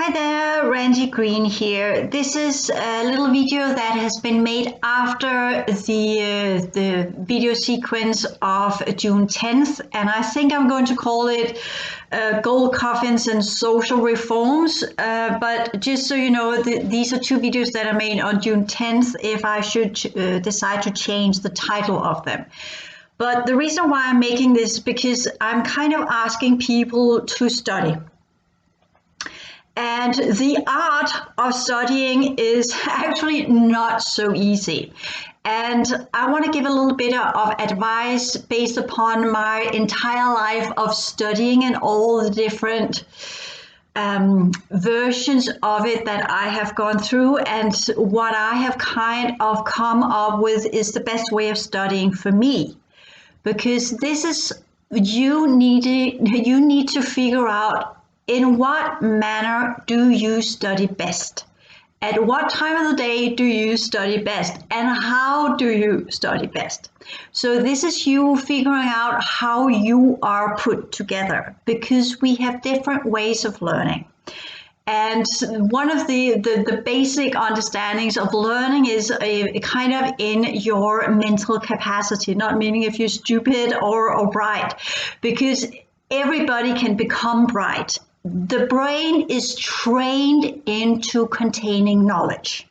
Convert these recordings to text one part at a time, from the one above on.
Hi there, Randy Green here. This is a little video that has been made after the video sequence of June 10th, and I think I'm going to call it Gold Coffins and Social Reforms. But just so you know, these are two videos that are made on June 10th if I should decide to change the title of them. But the reason why I'm making this is because I'm kind of asking people to study. And the art of studying is actually not so easy. And I want to give a little bit of advice based upon my entire life of studying and all the different versions of it that I have gone through. And what I have kind of come up with is the best way of studying for me. Because this is, you need to figure out in what manner do you study best? At what time of the day do you study best? And how do you study best? So this is you figuring out how you are put together, because we have different ways of learning. And one of the basic understandings of learning is a kind of in your mental capacity, not meaning if you're stupid or bright, because everybody can become bright. The brain is trained into containing knowledge,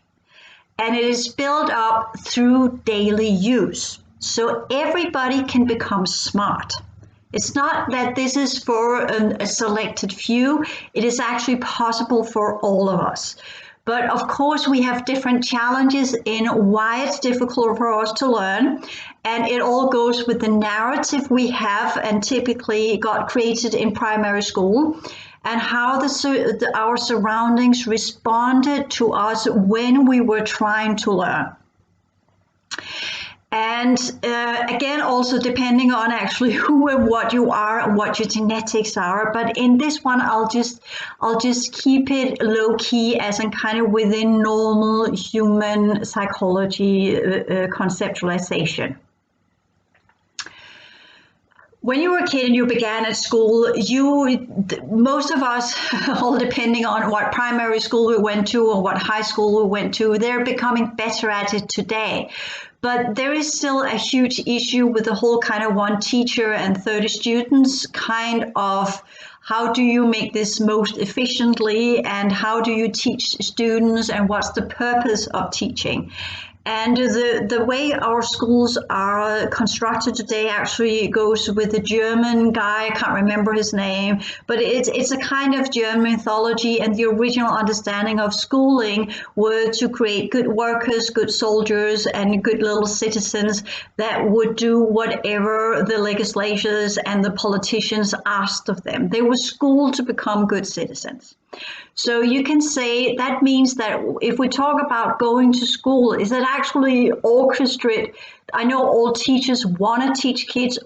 and it is built up through daily use. So everybody can become smart. It's not that this is for a selected few. It is actually possible for all of us. But of course, we have different challenges in why it's difficult for us to learn. And it all goes with the narrative we have and typically got created in primary school, and how our surroundings responded to us when we were trying to learn. And again, also depending on actually who and what you are and what your genetics are. But in this one, I'll just keep it low key, as in kind of within normal human psychology conceptualization. When you were a kid and you began at school, most of us, all depending on what primary school we went to or what high school we went to, they're becoming better at it today. But there is still a huge issue with the whole kind of one teacher and 30 students kind of, how do you make this most efficiently, and how do you teach students, and what's the purpose of teaching? And the way our schools are constructed today actually goes with a German guy, I can't remember his name, but it's a kind of German mythology, and the original understanding of schooling were to create good workers, good soldiers, and good little citizens that would do whatever the legislators and the politicians asked of them. They were schooled to become good citizens. So you can say that means that if we talk about going to school, is it actually orchestrated? I know all teachers want to teach kids,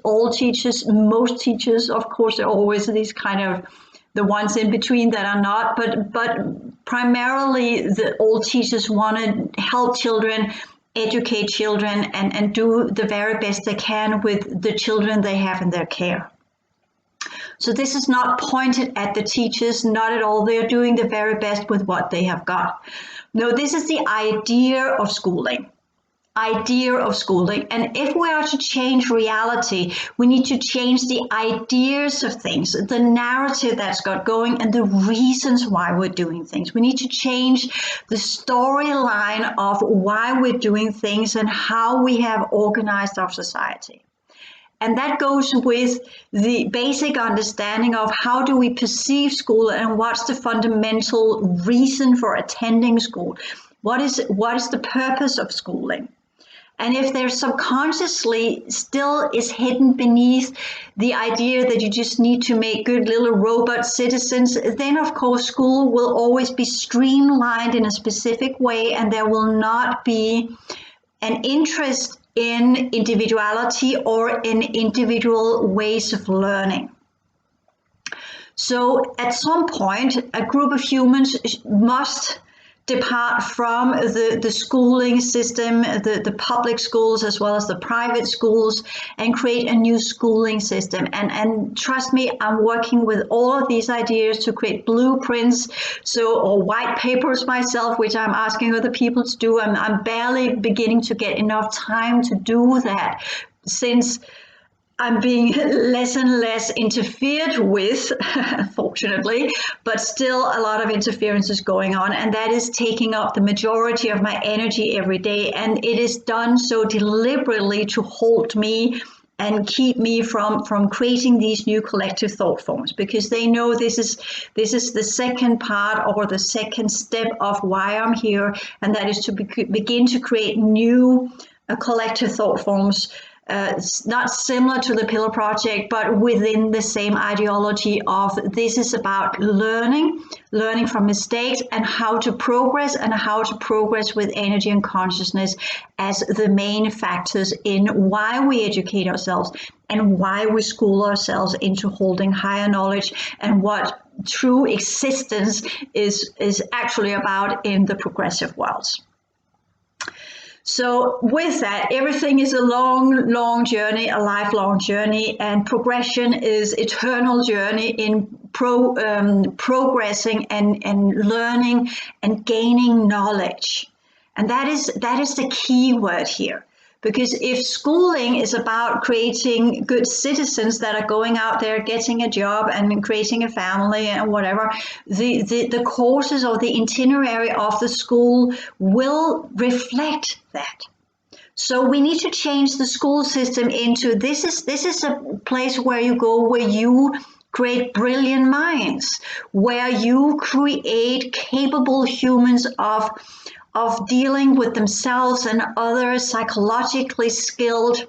most teachers, of course, there are always these kind of the ones in between that are not, but primarily all teachers want to help children, educate children, and do the very best they can with the children they have in their care. So this is not pointed at the teachers, not at all. They're doing the very best with what they have got. No, this is the idea of schooling. And if we are to change reality, we need to change the ideas of things, the narrative that's got going, and the reasons why we're doing things. We need to change the storyline of why we're doing things and how we have organized our society. And that goes with the basic understanding of how do we perceive school and what's the fundamental reason for attending school. What is the purpose of schooling? And if there subconsciously still is hidden beneath the idea that you just need to make good little robot citizens, then of course school will always be streamlined in a specific way, and there will not be an interest in individuality or in individual ways of learning. So at some point, a group of humans must depart from the schooling system, the public schools as well as the private schools, and create a new schooling system. And trust me, I'm working with all of these ideas to create blueprints, or white papers myself, which I'm asking other people to do. I'm barely beginning to get enough time to do that, since I'm being less and less interfered with, fortunately, but still a lot of interference is going on, and that is taking up the majority of my energy every day. And it is done so deliberately to hold me and keep me from creating these new collective thought forms, because they know this is the second part, or the second step of why I'm here, and that is to begin to create new collective thought forms. Not similar to the Pillar Project, but within the same ideology of this is about learning from mistakes, and how to progress, with energy and consciousness as the main factors in why we educate ourselves and why we school ourselves into holding higher knowledge, and what true existence is actually about in the progressive worlds. So with that, everything is a long journey, a lifelong journey, and progression is eternal journey in progressing and learning and gaining knowledge. And that is the key word here. Because if schooling is about creating good citizens that are going out there, getting a job and creating a family and whatever, the courses or the itinerary of the school will reflect that. So we need to change the school system into this is a place where you go, where you create brilliant minds, where you create capable humans of dealing with themselves and others, psychologically skilled,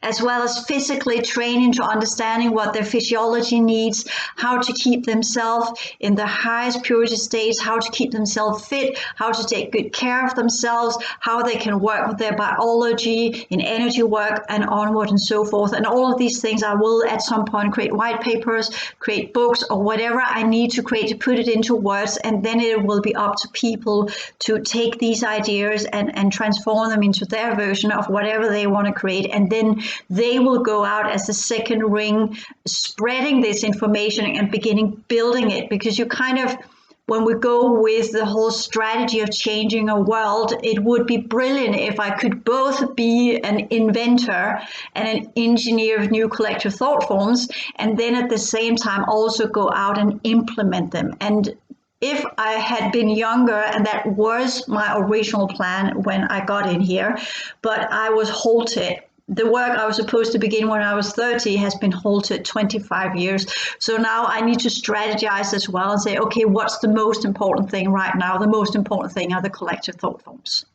as well as physically training to understanding what their physiology needs, how to keep themselves in the highest purity states, how to keep themselves fit, how to take good care of themselves, how they can work with their biology in energy work and onward and so forth. And all of these things I will at some point create white papers, create books, or whatever I need to create to put it into words, and then it will be up to people to take these ideas and transform them into their version of whatever they want to create. And then they will go out as the second ring, spreading this information and beginning building it. Because you kind of, when we go with the whole strategy of changing a world, it would be brilliant if I could both be an inventor and an engineer of new collective thought forms, and then at the same time also go out and implement them. And if I had been younger, and that was my original plan when I got in here, but I was halted. The work I was supposed to begin when I was 30 has been halted 25 years. So now I need to strategize as well and say, okay, what's the most important thing right now? The most important thing are the collective thought forms.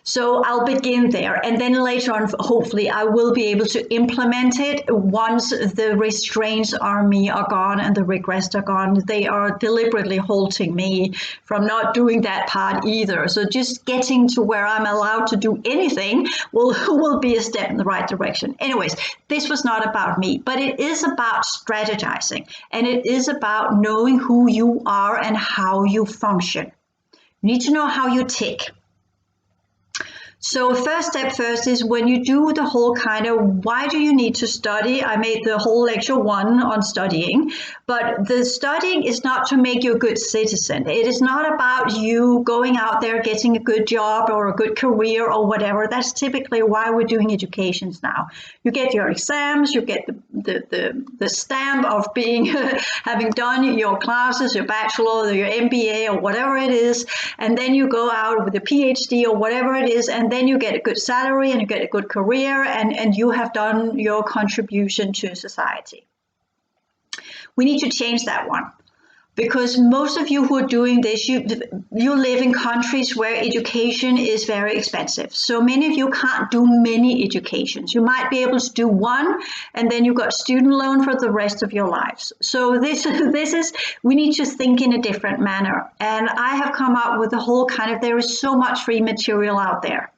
So I'll begin there, and then later on, hopefully, I will be able to implement it once the restraints on me are gone and the regrets are gone. They are deliberately halting me from not doing that part either. So just getting to where I'm allowed to do anything will be a step in the right direction. Anyways, this was not about me, but it is about strategizing, and it is about knowing who you are and how you function. You need to know how you tick. So first step first is when you do the whole kind of why do you need to study? I made the whole lecture 1 on studying, but the studying is not to make you a good citizen. It is not about you going out there getting a good job or a good career or whatever. That's typically why we're doing educations now. You get your exams, you get the stamp of being having done your classes, your bachelor, or your MBA or whatever it is, and then you go out with a PhD or whatever it is, and then you get a good salary and you get a good career, and you have done your contribution to society. We need to change that one, because most of you who are doing this, you live in countries where education is very expensive. So many of you can't do many educations. You might be able to do one, and then you've got student loan for the rest of your lives. So this is, we need to think in a different manner. And I have come up with the whole kind of, there is so much free material out there.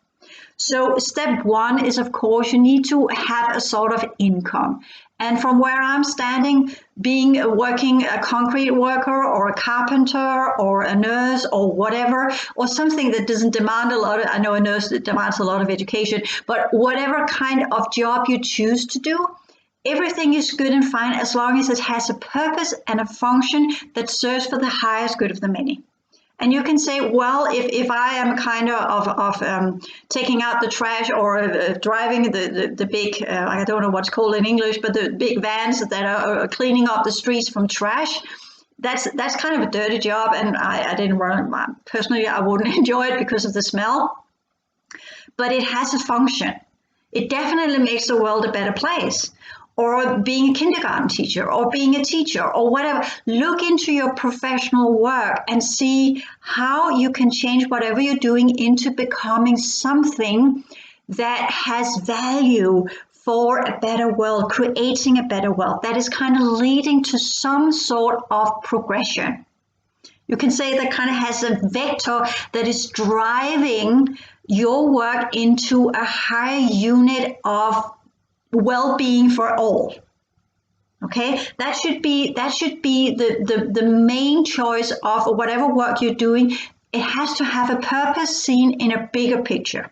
So step one is, of course, you need to have a sort of income. And from where I'm standing, working a concrete worker or a carpenter or a nurse or whatever, or something that doesn't demand a lot of, I know a nurse that demands a lot of education, but whatever kind of job you choose to do, everything is good and fine as long as it has a purpose and a function that serves for the highest good of the many. And you can say, well, if I am kind of taking out the trash or driving the big, I don't know what's called in English, but the big vans that are cleaning up the streets from trash, that's kind of a dirty job. And I didn't want, personally, I wouldn't enjoy it because of the smell. But it has a function. It definitely makes the world a better place. Or being a kindergarten teacher, or being a teacher, or whatever. Look into your professional work and see how you can change whatever you're doing into becoming something that has value for a better world, creating a better world that is kind of leading to some sort of progression. You can say that kind of has a vector that is driving your work into a higher unit of well-being for all. Okay, that should be the main choice of whatever work you're doing. It has to have a purpose seen in a bigger picture.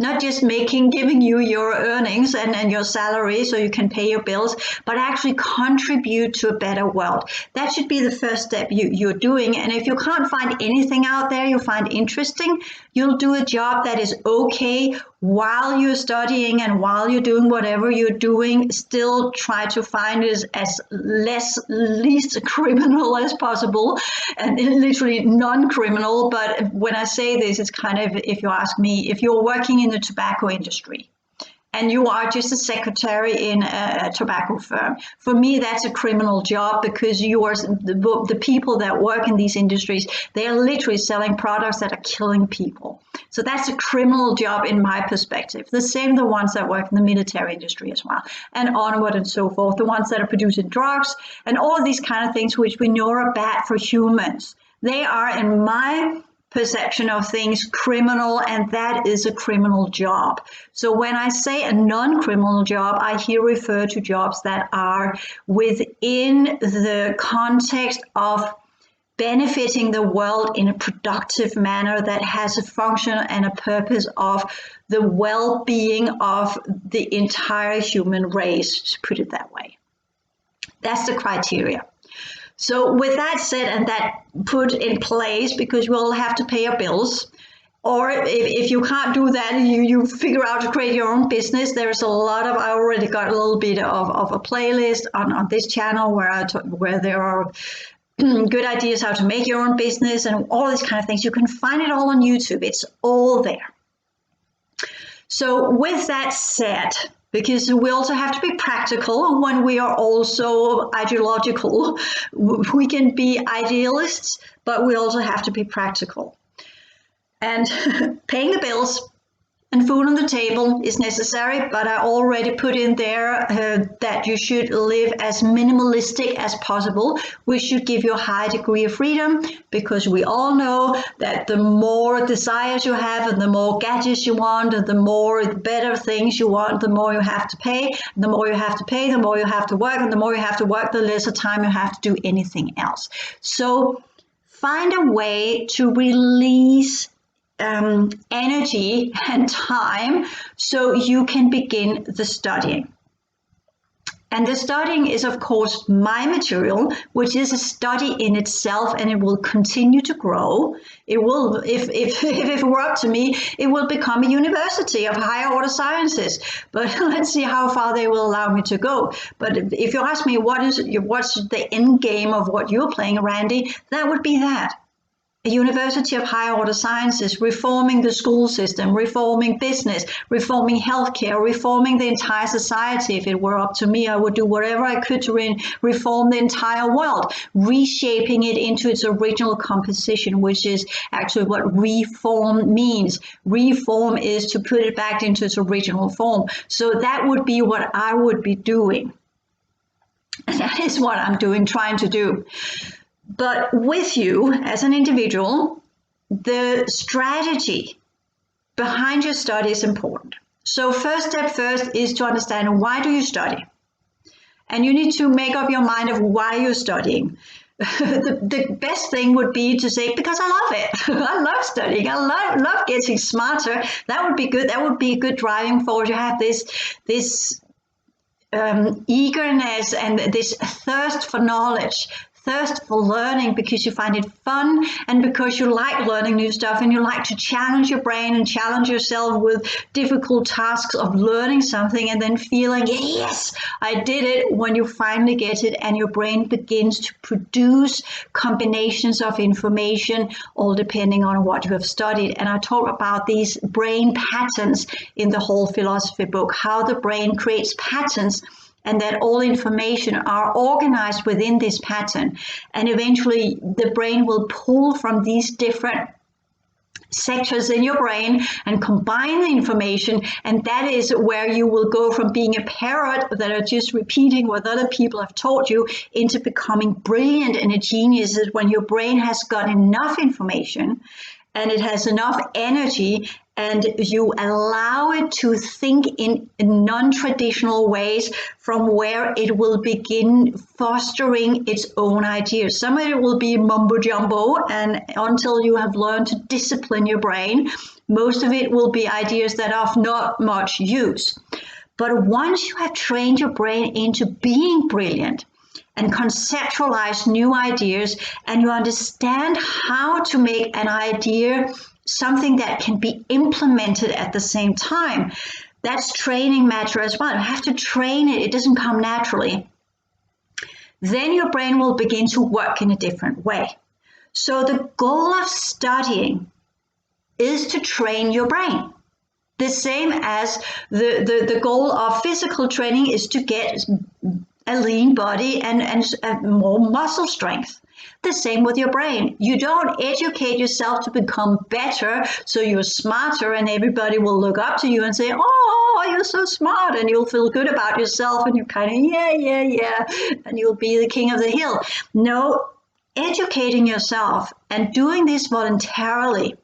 Not just giving you your earnings and your salary so you can pay your bills, but actually contribute to a better world. That should be the first step you're doing. And if you can't find anything out there you find interesting, you'll do a job that is okay while you're studying and while you're doing whatever you're doing. Still try to find it as least criminal as possible, and literally non-criminal. But when I say this, it's kind of, if you ask me, if you're working in the tobacco industry and you are just a secretary in a tobacco firm, for me that's a criminal job, because you are the people that work in these industries, they are literally selling products that are killing people. So that's a criminal job in my perspective. The same the ones that work in the military industry as well, and onward and so forth, the ones that are producing drugs and all of these kind of things which we know are bad for humans. They are, in my perception of things, criminal, and that is a criminal job. So when I say a non-criminal job, I here refer to jobs that are within the context of benefiting the world in a productive manner that has a function and a purpose of the well-being of the entire human race, to put it that way. That's the criteria. So with that said, and that put in place, because we'll have to pay our bills, or if you can't do that, you figure out to create your own business. There's a lot of, I already got a little bit of a playlist on this channel where there are good ideas how to make your own business and all these kind of things. You can find it all on YouTube. It's all there. So with that said, because we also have to be practical when we are also ideological. We can be idealists, but we also have to be practical. And paying the bills and food on the table is necessary, but I already put in there that you should live as minimalistic as possible. We should give you a high degree of freedom, because we all know that the more desires you have and the more gadgets you want and the more better things you want, the more you have to pay. The more you have to pay, the more you have to work, and the more you have to work, the lesser time you have to do anything else. So find a way to release energy and time so you can begin the studying. And the studying is, of course, my material, which is a study in itself, and it will continue to grow. It will, if it were up to me, it will become a university of higher order sciences. But let's see how far they will allow me to go. But if you ask me what's the end game of what you're playing, Randy, that would be that. A university of higher order sciences, reforming the school system, reforming business, reforming healthcare, reforming the entire society. If it were up to me, I would do whatever I could to reform the entire world, reshaping it into its original composition, which is actually what reform means. Reform is to put it back into its original form. So that would be what I would be doing. And that is what I'm doing, trying to do. But with you as an individual, the strategy behind your study is important. So first step first is to understand, why do you study? And you need to make up your mind of why you're studying. The best thing would be to say, because I love it. I love studying. I love getting smarter. That would be good. That would be a good driving force. You have this eagerness and this thirst for knowledge, thirst for learning, because you find it fun and because you like learning new stuff and you like to challenge your brain and challenge yourself with difficult tasks of learning something and then feeling, yes, I did it, when you finally get it and your brain begins to produce combinations of information, all depending on what you have studied. And I talk about these brain patterns in the whole philosophy book, how the brain creates patterns and that all information are organized within this pattern. And eventually the brain will pull from these different sectors in your brain and combine the information. And that is where you will go from being a parrot that are just repeating what other people have taught you into becoming brilliant and a genius, is when your brain has got enough information and it has enough energy and you allow it to think in non-traditional ways, from where it will begin fostering its own ideas. Some of it will be mumbo jumbo, and until you have learned to discipline your brain, most of it will be ideas that are of not much use. But once you have trained your brain into being brilliant and conceptualize new ideas, and you understand how to make an idea something that can be implemented at the same time, that's training matter as well. You have to train it. It doesn't come naturally. Then your brain will begin to work in a different way. So the goal of studying is to train your brain. The same as the goal of physical training is to get a lean body and more muscle strength. The same with your brain. You don't educate yourself to become better so you're smarter and everybody will look up to you and say, oh, you're so smart, and you'll feel good about yourself and you're kind of, yeah, and you'll be the king of the hill. No, educating yourself and doing this voluntarily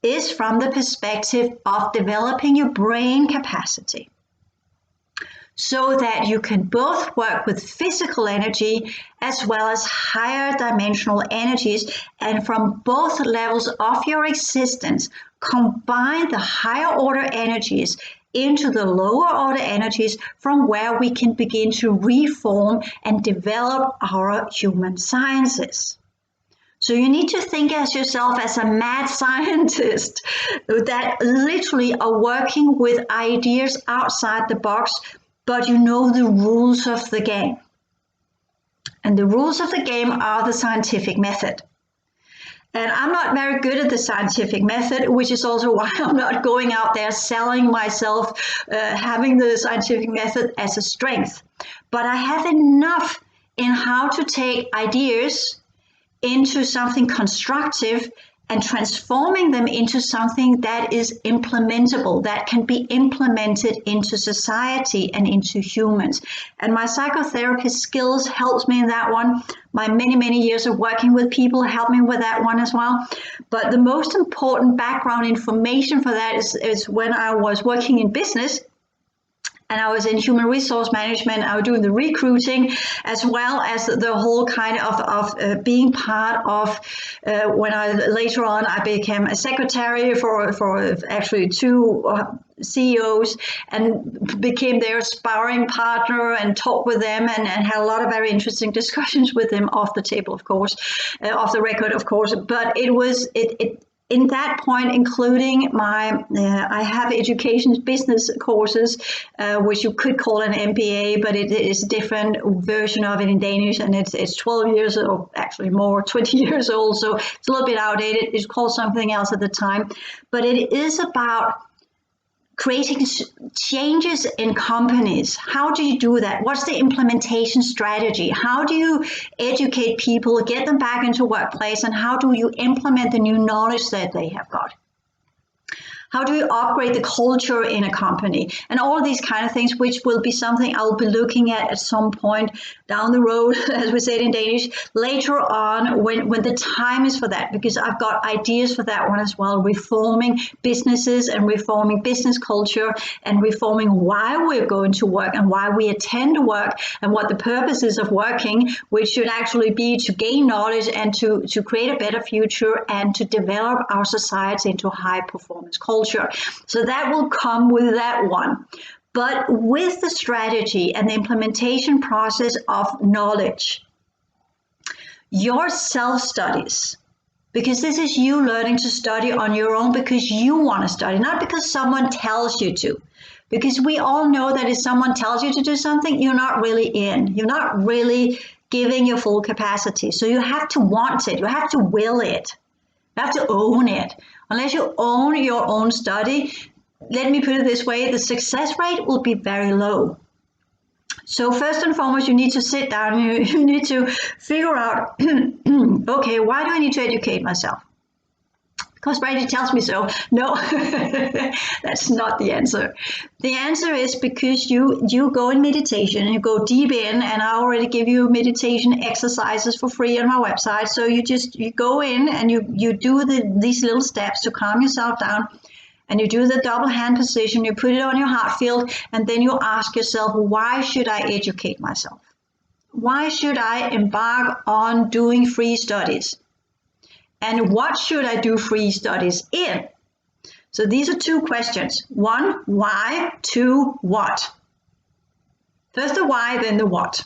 is from the perspective of developing your brain capacity, so that you can both work with physical energy as well as higher dimensional energies, and from both levels of your existence, combine the higher order energies into the lower order energies, from where we can begin to reform and develop our human sciences. So you need to think as yourself as a mad scientist that literally are working with ideas outside the box, but you know the rules of the game. And the rules of the game are the scientific method. And I'm not very good at the scientific method, which is also why I'm not going out there selling myself, having the scientific method as a strength. But I have enough in how to take ideas into something constructive and transforming them into something that is implementable, that can be implemented into society and into humans. And my psychotherapist skills helps me in that one. My many years of working with people help me with that one as well. But the most important background information for that is when I was working in business, and I was in human resource management. I was doing the recruiting as well as the whole kind of being part of, when later on I became a secretary for actually two CEOs and became their sparring partner and talked with them and had a lot of very interesting discussions with them off the table, of course, off the record, of course. But it was, in that point, including my, I have education business courses, which you could call an MBA, but it is a different version of it in Danish, and it's 12 years, or actually more, 20 years old, so it's a little bit outdated. It's called something else at the time, but it is about creating changes in companies. How do you do that? What's the implementation strategy? How do you educate people, get them back into workplace, and how do you implement the new knowledge that they have got? How do you upgrade the culture in a company? And all of these kind of things, which will be something I'll be looking at some point down the road, as we say it in Danish, later on when the time is for that, because I've got ideas for that one as well, reforming businesses and reforming business culture and reforming why we're going to work and why we attend work and what the purpose is of working, which should actually be to gain knowledge and to create a better future and to develop our society into a high performance culture. So that will come with that one. But with the strategy and the implementation process of knowledge, your self-studies, because this is you learning to study on your own because you want to study, not because someone tells you to. Because we all know that if someone tells you to do something, you're not really in. You're not really giving your full capacity. So you have to want it. You have to will it. You have to own it. Unless you own your own study, let me put it this way, the success rate will be very low. So first and foremost, you need to sit down, you need to figure out, okay, why do I need to educate myself? Because Brady tells me so. No, that's not the answer. The answer is because you go in meditation and you go deep in, and I already give you meditation exercises for free on my website. So you go in and you do these little steps to calm yourself down, and you do the double hand position, you put it on your heart field, and then you ask yourself, why should I educate myself? Why should I embark on doing free studies? And what should I do free studies in? So these are two questions. One, why? Two, what? First the why, then the what.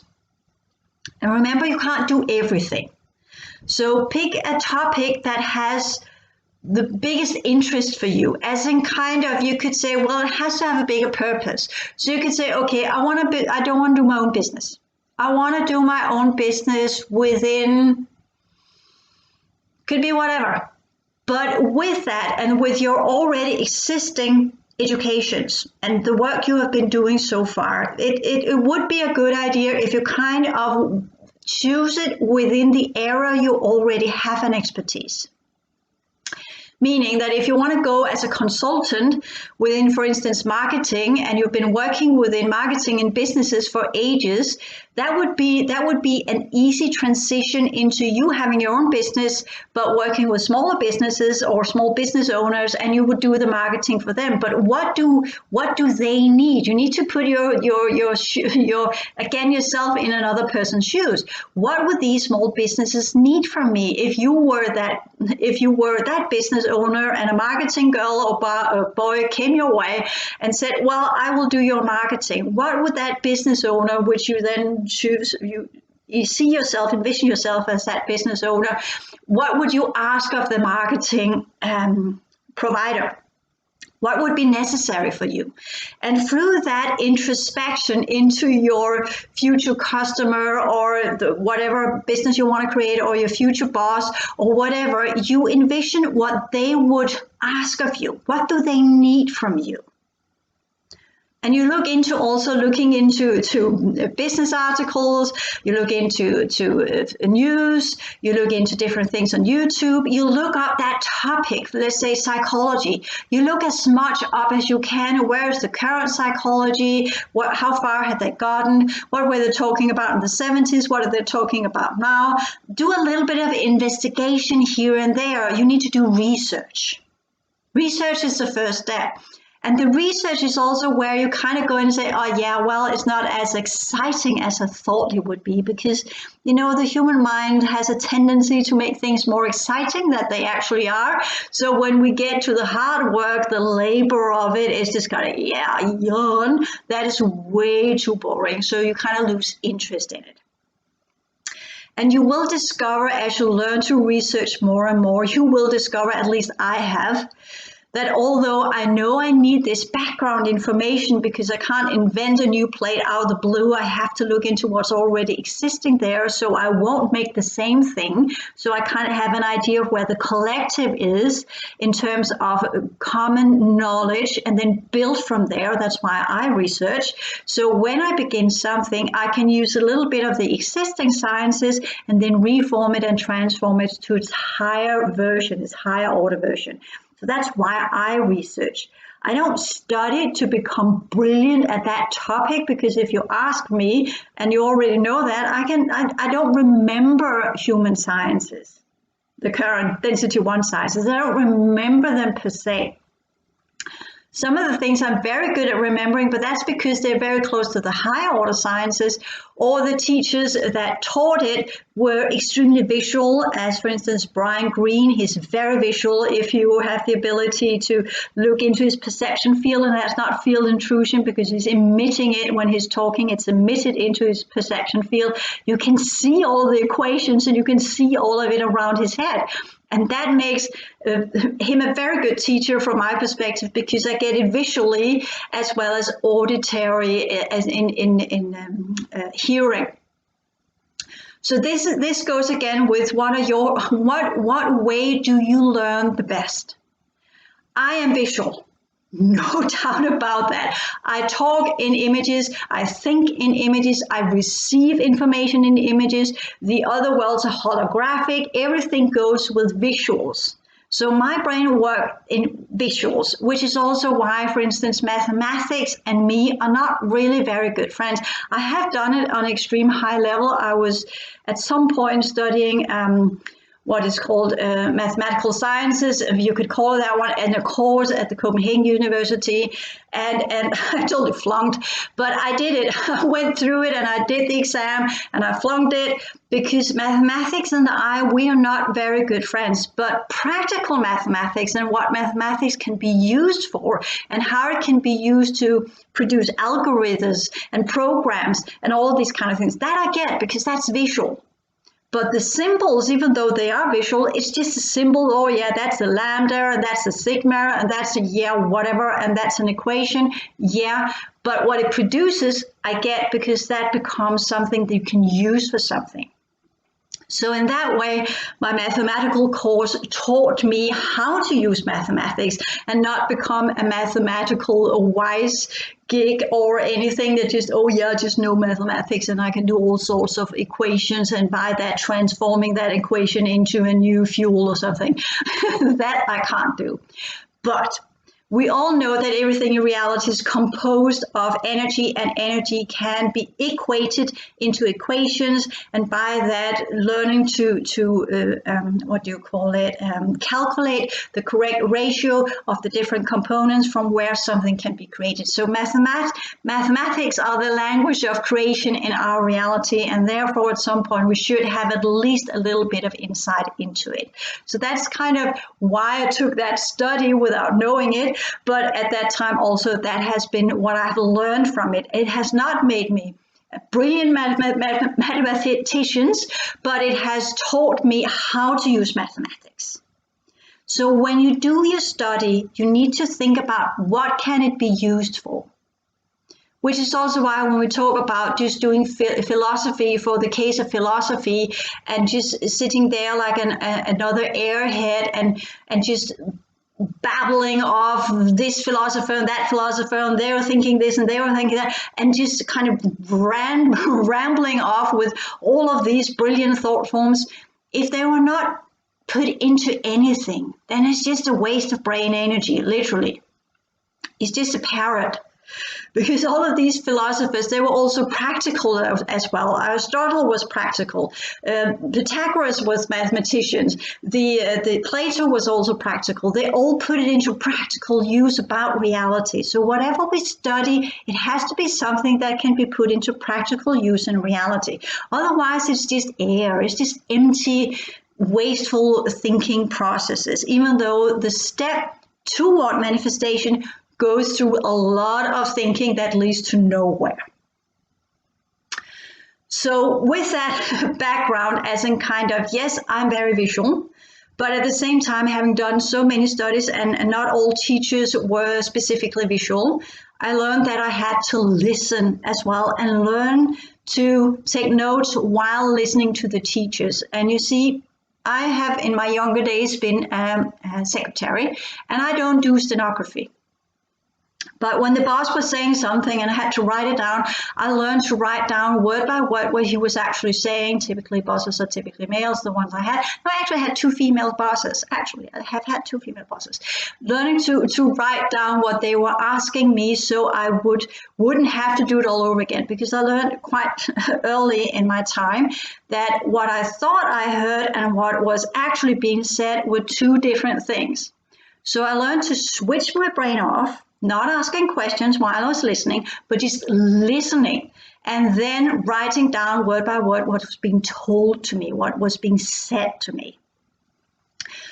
And remember, you can't do everything. So pick a topic that has the biggest interest for you, as in kind of, you could say, well, it has to have a bigger purpose. So you could say, okay, I don't want to do my own business. I want to do my own business within, could be whatever. But with that, and with your already existing educations and the work you have been doing so far, it would be a good idea if you kind of choose it within the area you already have an expertise. Meaning that if you want to go as a consultant within, for instance, marketing, and you've been working within marketing in businesses for ages, that would be an easy transition into you having your own business, but working with smaller businesses or small business owners, and you would do the marketing for them. But what do they need? You need to put your again yourself in another person's shoes. What would these small businesses need from me if you were that business owner and a marketing girl or boy came your way and said, well, I will do your marketing? What would that business owner, which you then choose, you see yourself, envision yourself as that business owner, what would you ask of the marketing provider? What would be necessary for you? And through that introspection into your future customer or whatever business you want to create, or your future boss or whatever, you envision what they would ask of you. What do they need from you? And you looking into business articles, you look into news, you look into different things on YouTube, you look up that topic, let's say psychology. You look as much up as you can. Where is the current psychology? How far had they gotten? What were they talking about in the 70s? What are they talking about now? Do a little bit of investigation here and there. You need to do research. Research is the first step. And the research is also where you kind of go and say, oh, yeah, well, it's not as exciting as I thought it would be, because, the human mind has a tendency to make things more exciting than they actually are. So when we get to the hard work, the labor of it is just kind of, yawn. That is way too boring. So you kind of lose interest in it. And you will discover, as you learn to research more and more, you will discover, at least I have, that although I know I need this background information because I can't invent a new plate out of the blue, I have to look into what's already existing there, so I won't make the same thing. So I kind of have an idea of where the collective is in terms of common knowledge, and then build from there. That's why I research. So when I begin something, I can use a little bit of the existing sciences and then reform it and transform it to its higher version, its higher order version. So that's why I research. I don't study to become brilliant at that topic, because if you ask me, and you already know that, I don't remember human sciences, the current density 1 sciences. I don't remember them per se. Some of the things I'm very good at remembering, but that's because they're very close to the higher order sciences, or the teachers that taught it were extremely visual, as for instance, Brian Greene. He's very visual. If you have the ability to look into his perception field, and that's not field intrusion because he's emitting it when he's talking, it's emitted into his perception field. You can see all the equations and you can see all of it around his head. And that makes him a very good teacher from my perspective, because I get it visually as well as auditory, as in hearing. So this goes again with what way do you learn the best? I am visual. No doubt about that. I talk in images, I think in images, I receive information in images. The other worlds are holographic. Everything goes with visuals. So my brain works in visuals, which is also why, for instance, mathematics and me are not really very good friends. I have done it on an extreme high level. I was at some point studying what is called mathematical sciences, you could call it that one, and a course at the Copenhagen University, and I totally flunked, but I did it. I went through it and I did the exam and I flunked it, because mathematics and I, we are not very good friends. But practical mathematics and what mathematics can be used for and how it can be used to produce algorithms and programs and all these kind of things, that I get, because that's visual. But the symbols, even though they are visual, it's just a symbol. Oh yeah, that's a lambda, and that's a sigma, and that's a whatever, and that's an equation. Yeah, but what it produces, I get, because that becomes something that you can use for something. So in that way, my mathematical course taught me how to use mathematics and not become a mathematical wise geek or anything that just, oh yeah, just know mathematics and I can do all sorts of equations, and by that transforming that equation into a new fuel or something. That I can't do. But we all know that everything in reality is composed of energy, and energy can be equated into equations, and by that learning to calculate the correct ratio of the different components from where something can be created. So mathematics are the language of creation in our reality, and therefore at some point we should have at least a little bit of insight into it. So that's kind of why I took that study without knowing it. But at that time also, that has been what I've learned from it. It has not made me a brilliant mathematician, but it has taught me how to use mathematics. So when you do your study, you need to think about what can it be used for. Which is also why when we talk about just doing philosophy for the case of philosophy and just sitting there like another airhead and just babbling off this philosopher and that philosopher, and they were thinking this and they were thinking that, and just kind of rambling off with all of these brilliant thought forms, if they were not put into anything, then it's just a waste of brain energy, literally. It's just a parrot. Because all of these philosophers, they were also practical as well. Aristotle was practical. Pythagoras was mathematicians. The Plato was also practical. They all put it into practical use about reality. So whatever we study, it has to be something that can be put into practical use in reality. Otherwise, it's just air. It's just empty, wasteful thinking processes, even though the step toward manifestation goes through a lot of thinking that leads to nowhere. So with that background as in kind of, yes, I'm very visual, but at the same time, having done so many studies and not all teachers were specifically visual, I learned that I had to listen as well and learn to take notes while listening to the teachers. And you see, I have in my younger days been a secretary, and I don't do stenography. But when the boss was saying something and I had to write it down, I learned to write down word by word what he was actually saying. Typically, bosses are typically males, the ones I had. No, I actually had two female bosses. Actually, I have had two female bosses. Learning to write down what they were asking me so I wouldn't have to do it all over again, because I learned quite early in my time that what I thought I heard and what was actually being said were two different things. So I learned to switch my brain off, not asking questions while I was listening, but just listening and then writing down word by word what was being told to me, what was being said to me.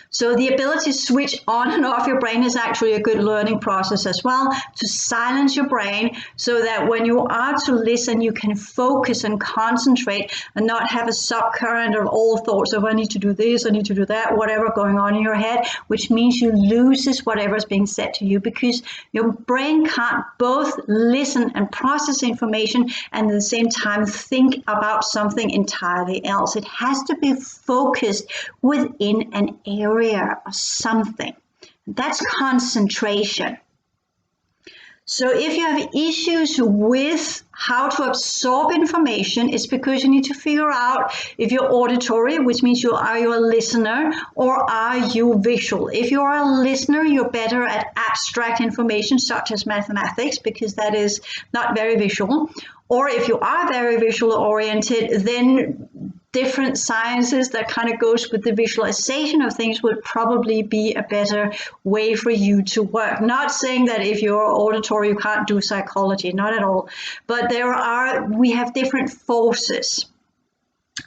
So the ability to switch on and off your brain is actually a good learning process as well, to silence your brain so that when you are to listen, you can focus and concentrate and not have a subcurrent of all thoughts of I need to do this, I need to do that, whatever going on in your head, which means you loses whatever is being said to you, because your brain can't both listen and process information and at the same time think about something entirely else. It has to be focused within an area or something. That's concentration. So if you have issues with how to absorb information, it's because you need to figure out if you're auditory, which means are you a listener, or are you visual. If you are a listener, you're better at abstract information such as mathematics, because that is not very visual. Or if you are very visual oriented, then different sciences that kind of goes with the visualization of things would probably be a better way for you to work. Not saying that if you're auditory you can't do psychology, not at all. But we have different forces.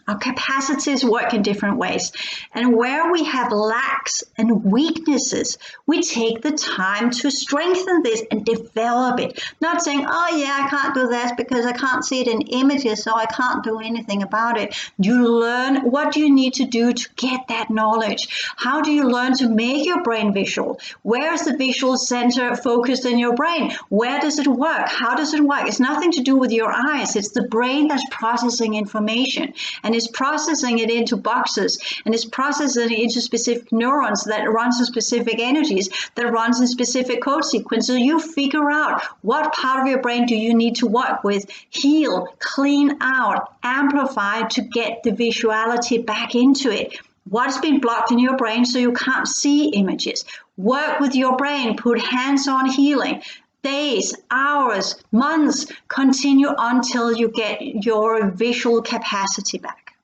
Our capacities work in different ways. And where we have lacks and weaknesses, we take the time to strengthen this and develop it. Not saying, oh yeah, I can't do this because I can't see it in images, so I can't do anything about it. You learn what you need to do to get that knowledge. How do you learn to make your brain visual? Where is the visual center focused in your brain? Where does it work? How does it work? It's nothing to do with your eyes. It's the brain that's processing information. And it's processing it into boxes, and it's processing it into specific neurons that runs in specific energies, that runs in specific code sequences. So you figure out what part of your brain do you need to work with, heal, clean out, amplify to get the visuality back into it. What's been blocked in your brain so you can't see images? Work with your brain, put hands-on healing. Days, hours, months, continue until you get your visual capacity back.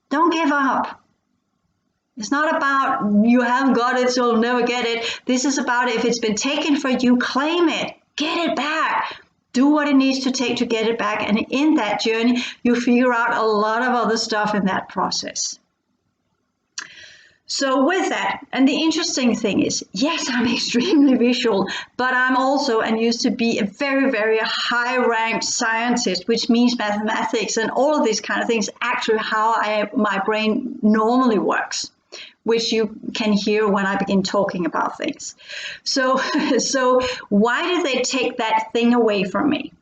Don't give up. It's not about you haven't got it, so you'll never get it. This is about if it's been taken for you, claim it, get it back. Do what it needs to take to get it back. And in that journey, you figure out a lot of other stuff in that process. So with that, and the interesting thing is, yes, I'm extremely visual, but I'm also and used to be a very, very high-ranked scientist, which means mathematics and all of these kind of things, actually how my brain normally works, which you can hear when I begin talking about things. So why did they take that thing away from me?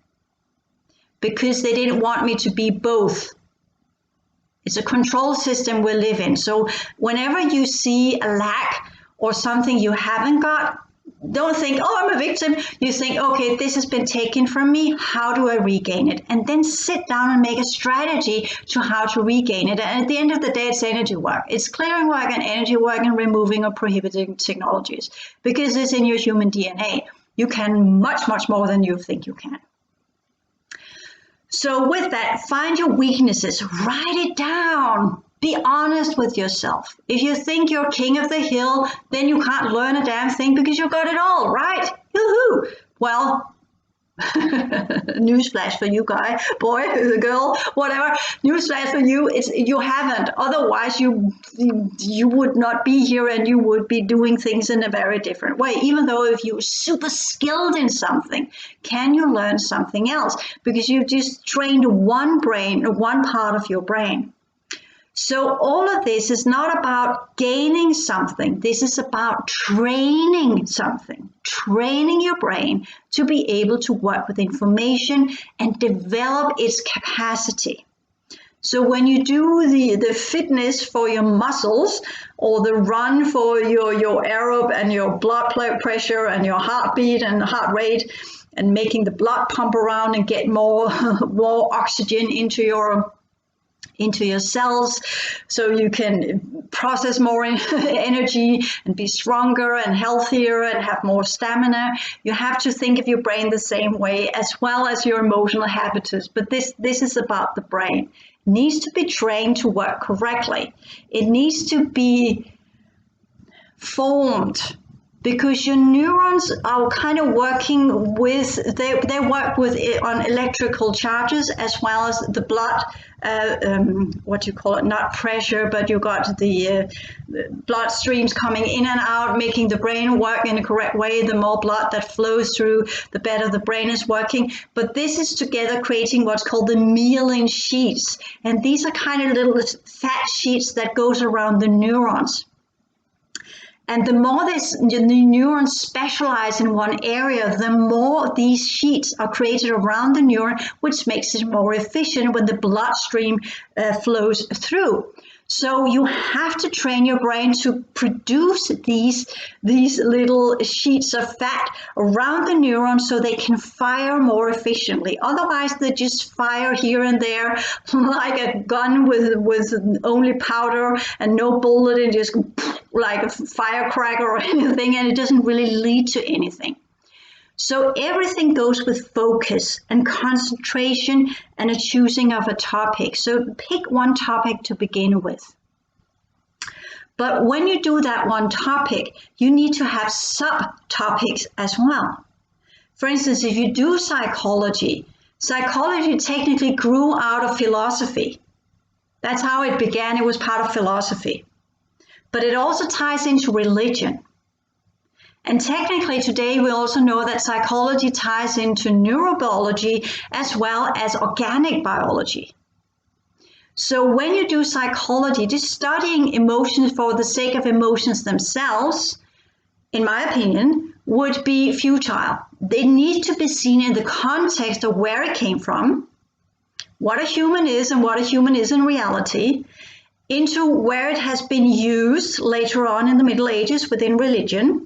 Because they didn't want me to be both. It's a control system we live in. So whenever you see a lack or something you haven't got, don't think, oh, I'm a victim. You think, okay, this has been taken from me. How do I regain it? And then sit down and make a strategy to how to regain it. And at the end of the day, it's energy work. It's clearing work and energy work and removing or prohibiting technologies, because it's in your human DNA. You can much, much more than you think you can. So with that, find your weaknesses, write it down, be honest with yourself. If you think you're king of the hill, then you can't learn a damn thing because you got it all, right? Yoo-hoo! Well, newsflash for you guy, boy, girl, whatever, newsflash for you, you haven't. Otherwise, you would not be here and you would be doing things in a very different way. Even though if you're super skilled in something, can you learn something else? Because you've just trained one part of your brain. So all of this is not about gaining something. This is about training something, training your brain to be able to work with information and develop its capacity. So when you do the fitness for your muscles, or the run for your aerob and your blood pressure and your heartbeat and heart rate, and making the blood pump around and get more more oxygen into your cells, so you can process more energy and be stronger and healthier and have more stamina. You have to think of your brain the same way, as well as your emotional habitus. But this is about the brain. It needs to be trained to work correctly. It needs to be formed, because your neurons are kind of working with, they work with it on electrical charges, as well as the blood, what you call it, not pressure, but you got the blood streams coming in and out, making the brain work in a correct way. The more blood that flows through, the better the brain is working. But this is together creating what's called the myelin sheets. And these are kind of little fat sheets that goes around the neurons. And the more the neurons specialize in one area, the more these sheets are created around the neuron, which makes it more efficient when the bloodstream flows through. So you have to train your brain to produce these little sheets of fat around the neurons so they can fire more efficiently. Otherwise, they just fire here and there like a gun with only powder and no bullet, and just like a firecracker or anything, and it doesn't really lead to anything. So everything goes with focus and concentration and a choosing of a topic. So pick one topic to begin with. But when you do that one topic, you need to have subtopics as well. For instance, if you do psychology, psychology technically grew out of philosophy. That's how it began. It was part of philosophy. But it also ties into religion. And technically today we also know that psychology ties into neurobiology as well as organic biology. So when you do psychology, just studying emotions for the sake of emotions themselves, in my opinion, would be futile. They need to be seen in the context of where it came from, what a human is and what a human is in reality, into where it has been used later on in the Middle Ages within religion,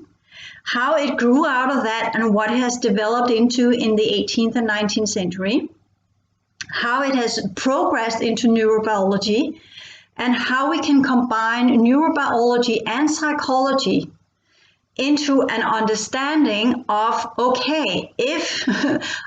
how it grew out of that and what it has developed into in the 18th and 19th century, how it has progressed into neurobiology, and how we can combine neurobiology and psychology into an understanding of, okay, if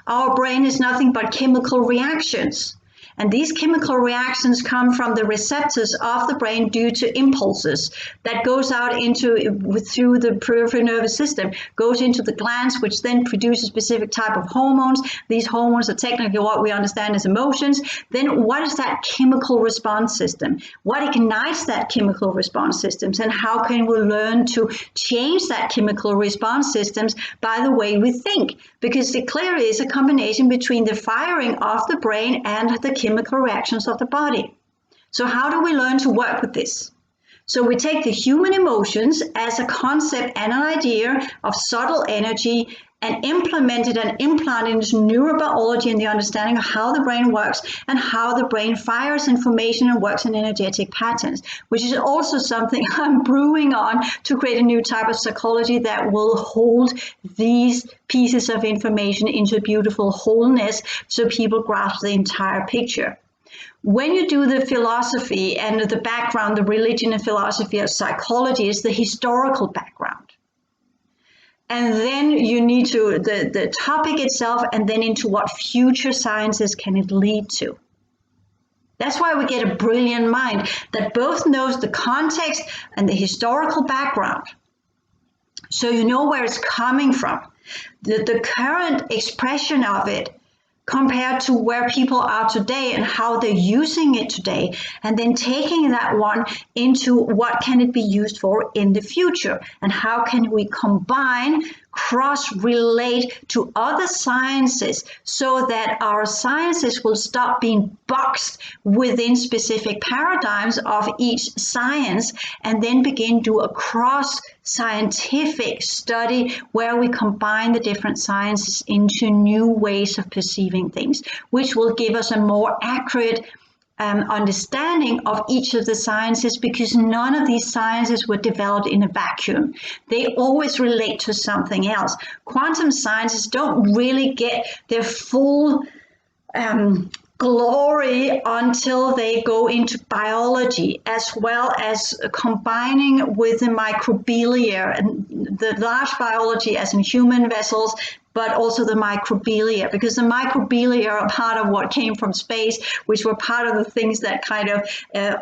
our brain is nothing but chemical reactions, and these chemical reactions come from the receptors of the brain due to impulses that goes out through the peripheral nervous system, goes into the glands, which then produce a specific type of hormones. These hormones are technically what we understand as emotions. Then what is that chemical response system? What ignites that chemical response systems? And how can we learn to change that chemical response systems by the way we think? Because it clearly is a combination between the firing of the brain and the chemical reactions of the body. So how do we learn to work with this? So we take the human emotions as a concept and an idea of subtle energy and implement it and implant it into neurobiology and the understanding of how the brain works and how the brain fires information and works in energetic patterns, which is also something I'm brewing on to create a new type of psychology that will hold these pieces of information into beautiful wholeness so people grasp the entire picture. When you do the philosophy and the background, the religion and philosophy of psychology is the historical background. And then you need to, the topic itself, and then into what future sciences can it lead to. That's why we get a brilliant mind that both knows the context and the historical background. So you know where it's coming from, the current expression of it compared to where people are today and how they're using it today, and then taking that one into what can it be used for in the future, and how can we combine, cross-relate to other sciences so that our sciences will stop being boxed within specific paradigms of each science, and then begin to do a cross-scientific study where we combine the different sciences into new ways of perceiving things, which will give us a more accurate understanding of each of the sciences, because none of these sciences were developed in a vacuum. They always relate to something else. Quantum sciences don't really get their full glory until they go into biology, as well as combining with the microbiota and the large biology as in human vessels, but also the microbiota, because the microbiota are part of what came from space, which were part of the things that kind of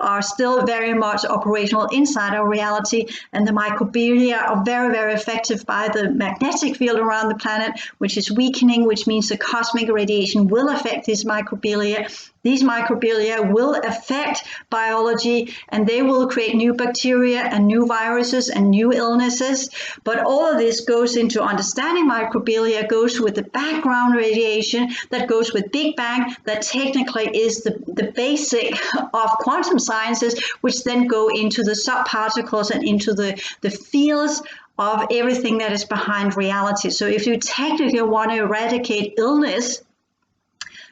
are still very much operational inside our reality. And the microbiota are very, very affected by the magnetic field around the planet, which is weakening, which means the cosmic radiation will affect these microbiota. These microbiota will affect biology, and they will create new bacteria and new viruses and new illnesses. But all of this goes into understanding microbiota, goes with the background radiation, that goes with Big Bang, that technically is the basic of quantum sciences, which then go into the subparticles and into the fields of everything that is behind reality. So if you technically want to eradicate illness,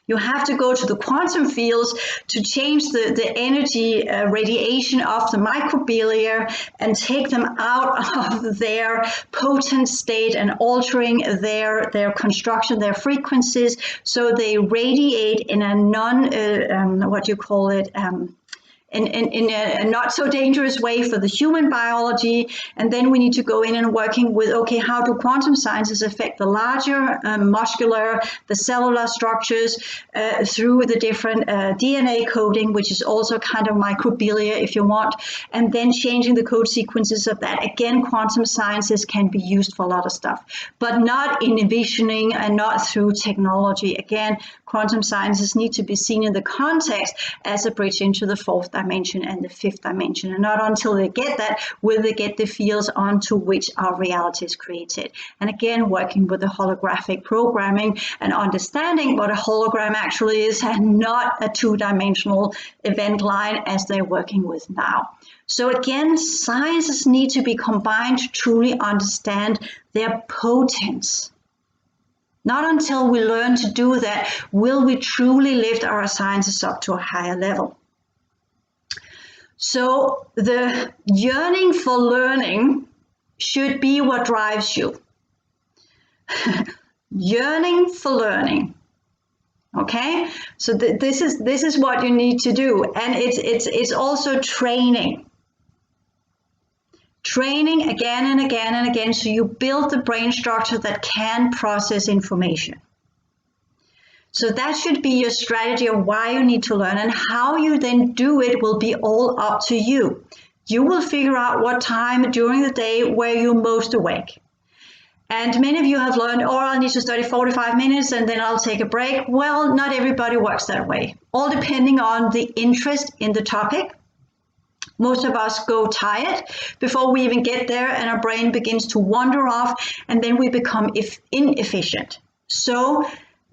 you have to go to the quantum fields to change the energy radiation of the microbiota and take them out of their potent state and altering their construction, their frequencies, so they radiate in a in a not so dangerous way for the human biology. And then we need to go in and working with, okay, how do quantum sciences affect the larger muscular, the cellular structures through the different DNA coding, which is also kind of microbiota if you want, and then changing the code sequences of that. Again, quantum sciences can be used for a lot of stuff, but not in envisioning and not through technology. Again, quantum sciences need to be seen in the context as a bridge into the fourth dimension and the fifth dimension. And not until they get that will they get the fields onto which our reality is created. And again, working with the holographic programming and understanding what a hologram actually is, and not a two-dimensional event line as they're working with now. So again, sciences need to be combined to truly understand their potence. Not until we learn to do that will we truly lift our sciences up to a higher level. So the yearning for learning should be what drives you. Yearning for learning. Okay, so this is what you need to do, and it's also training. Training again and again and again, so you build the brain structure that can process information. So that should be your strategy of why you need to learn, and how you then do it will be all up to you. You will figure out what time during the day where you're most awake. And many of you have learned, oh, I need to study 45 minutes and then I'll take a break. Well, not everybody works that way, all depending on the interest in the topic. Most of us go tired before we even get there, and our brain begins to wander off, and then we become inefficient. So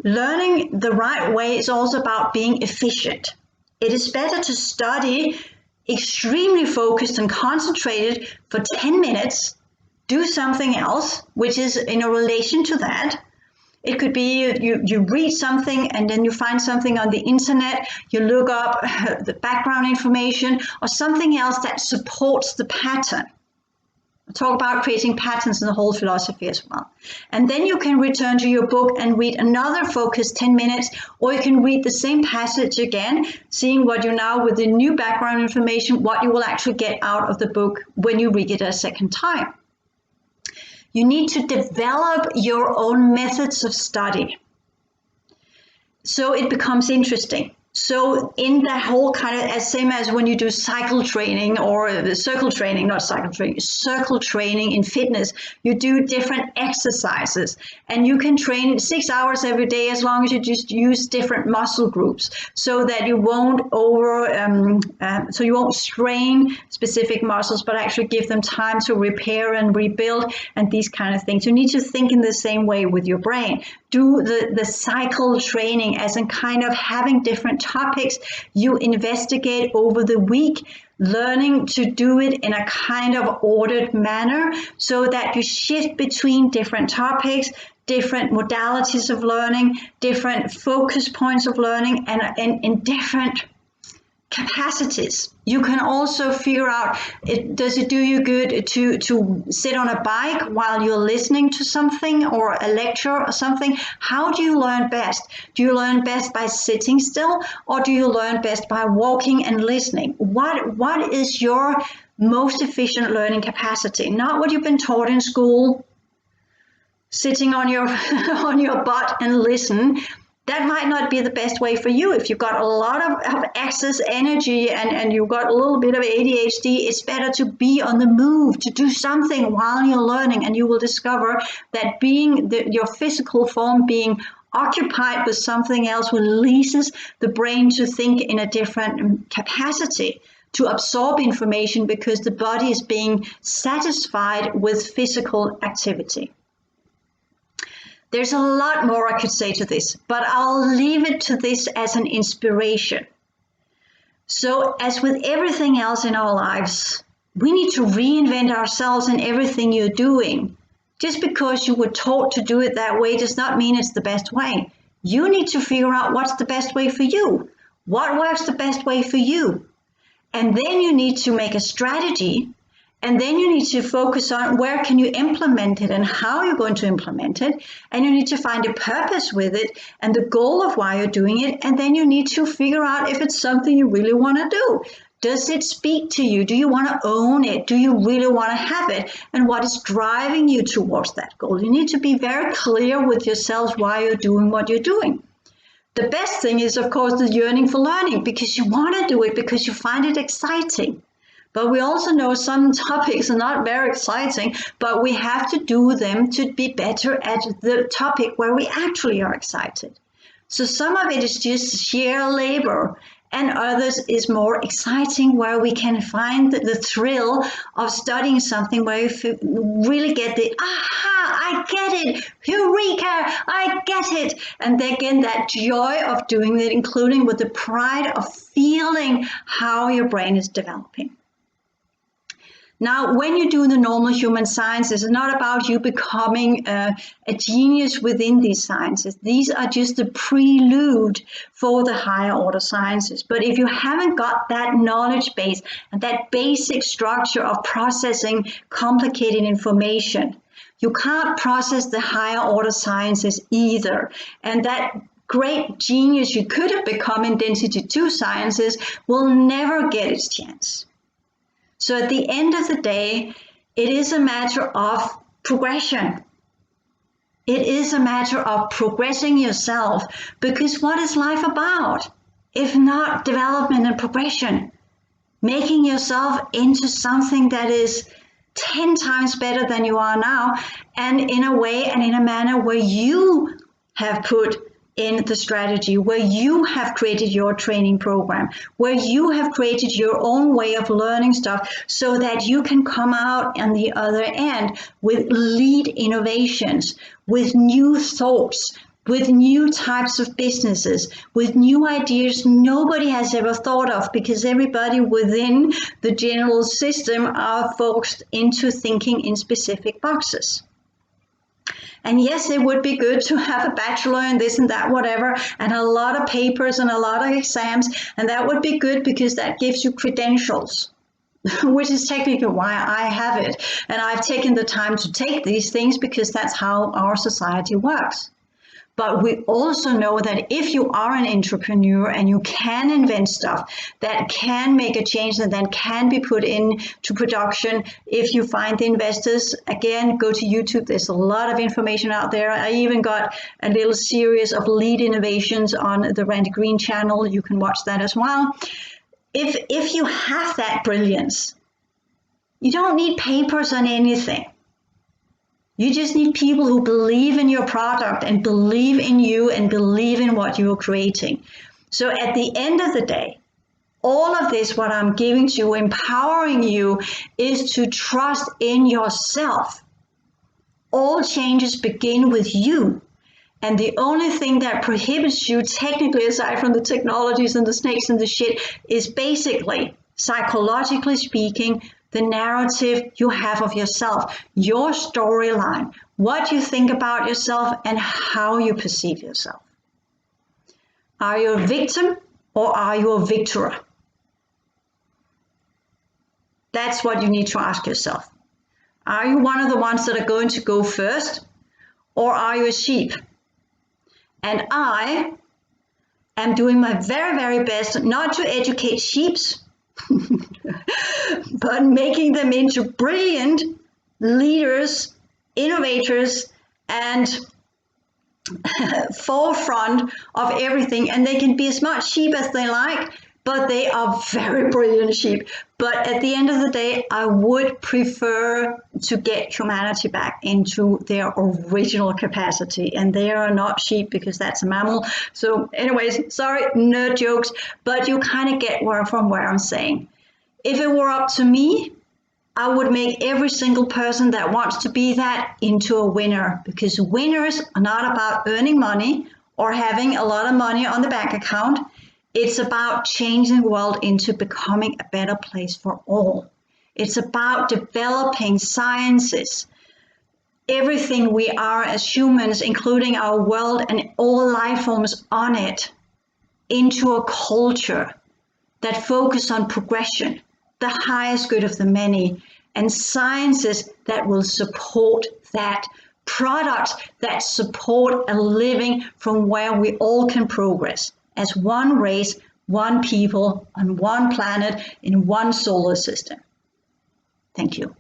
learning the right way is also about being efficient. It is better to study extremely focused and concentrated for 10 minutes, do something else, which is in a relation to that. It could be you read something and then you find something on the internet, you look up the background information or something else that supports the pattern. I'll talk about creating patterns in the whole philosophy as well. And then you can return to your book and read another focused 10 minutes, or you can read the same passage again, seeing what you now, with the new background information, what you will actually get out of the book when you read it a second time. You need to develop your own methods of study so it becomes interesting. So in that whole kind of, as same as when you do cycle training or circle training, not cycle training, circle training in fitness, you do different exercises, and you can train 6 hours every day as long as you just use different muscle groups, so that you won't so you won't strain specific muscles, but actually give them time to repair and rebuild and these kind of things. You need to think in the same way with your brain. Do the cycle training as in kind of having different topics you investigate over the week, learning to do it in a kind of ordered manner so that you shift between different topics, different modalities of learning, different focus points of learning, and in different capacities. You can also figure out, does it do you good to sit on a bike while you're listening to something or a lecture or something? How do you learn best? Do you learn best by sitting still, or do you learn best by walking and listening? What is your most efficient learning capacity? Not what you've been taught in school, sitting on your on your butt and listen. That might not be the best way for you. If you've got a lot of excess energy and you've got a little bit of ADHD, it's better to be on the move, to do something while you're learning, and you will discover that your physical form being occupied with something else releases the brain to think in a different capacity, to absorb information, because the body is being satisfied with physical activity. There's a lot more I could say to this, but I'll leave it to this as an inspiration. So, as with everything else in our lives, we need to reinvent ourselves in everything you're doing. Just because you were taught to do it that way does not mean it's the best way. You need to figure out what's the best way for you. What works the best way for you? And then you need to make a strategy. And then you need to focus on where can you implement it and how you're going to implement it. And you need to find a purpose with it and the goal of why you're doing it. And then you need to figure out if it's something you really want to do. Does it speak to you? Do you want to own it? Do you really want to have it? And what is driving you towards that goal? You need to be very clear with yourselves why you're doing what you're doing. The best thing is, of course, the yearning for learning, because you want to do it, because you find it exciting. But we also know some topics are not very exciting, but we have to do them to be better at the topic where we actually are excited. So some of it is just sheer labor, and others is more exciting, where we can find the thrill of studying something where you really get the, aha, I get it, eureka, I get it. And again, that joy of doing it, including with the pride of feeling how your brain is developing. Now, when you do the normal human sciences, it's not about you becoming a genius within these sciences. These are just the prelude for the higher order sciences. But if you haven't got that knowledge base and that basic structure of processing complicated information, you can't process the higher order sciences either. And that great genius you could have become in density 2 sciences will never get its chance. So at the end of the day, it is a matter of progression. It is a matter of progressing yourself, because what is life about if not development and progression? Making yourself into something that is 10 times better than you are now, and in a way and in a manner where you have put in the strategy, where you have created your training program, where you have created your own way of learning stuff, so that you can come out on the other end with lead innovations, with new thoughts, with new types of businesses, with new ideas nobody has ever thought of, because everybody within the general system are forced into thinking in specific boxes. And yes, it would be good to have a bachelor in this and that, whatever, and a lot of papers and a lot of exams. And that would be good, because that gives you credentials, which is technically why I have it. And I've taken the time to take these things, because that's how our society works. But we also know that if you are an entrepreneur and you can invent stuff that can make a change and then can be put into production, if you find the investors, again, go to YouTube. There's a lot of information out there. I even got a little series of lead innovations on the Randy Green channel. You can watch that as well. If you have that brilliance, you don't need papers on anything. You just need people who believe in your product and believe in you and believe in what you're creating. So at the end of the day, all of this, what I'm giving to you, empowering you, is to trust in yourself. All changes begin with you. And the only thing that prohibits you, technically, aside from the technologies and the snakes and the shit, is basically, psychologically speaking, the narrative you have of yourself, your storyline, what you think about yourself, and how you perceive yourself. Are you a victim or are you a victor? That's what you need to ask yourself. Are you one of the ones that are going to go first, or are you a sheep? And I am doing my very, very best not to educate sheeps, but making them into brilliant leaders, innovators, and forefront of everything. And they can be as much sheep as they like, but they are very brilliant sheep. But at the end of the day, I would prefer to get humanity back into their original capacity. And they are not sheep because that's a mammal. So anyways, sorry, nerd jokes, but you kind of get where I'm saying. If it were up to me, I would make every single person that wants to be that into a winner, because winners are not about earning money or having a lot of money on the bank account. It's about changing the world into becoming a better place for all. It's about developing sciences, everything we are as humans, including our world and all life forms on it, into a culture that focus on progression, the highest good of the many, and sciences that will support that, products that support a living from where we all can progress as one race, one people, on one planet, in one solar system. Thank you.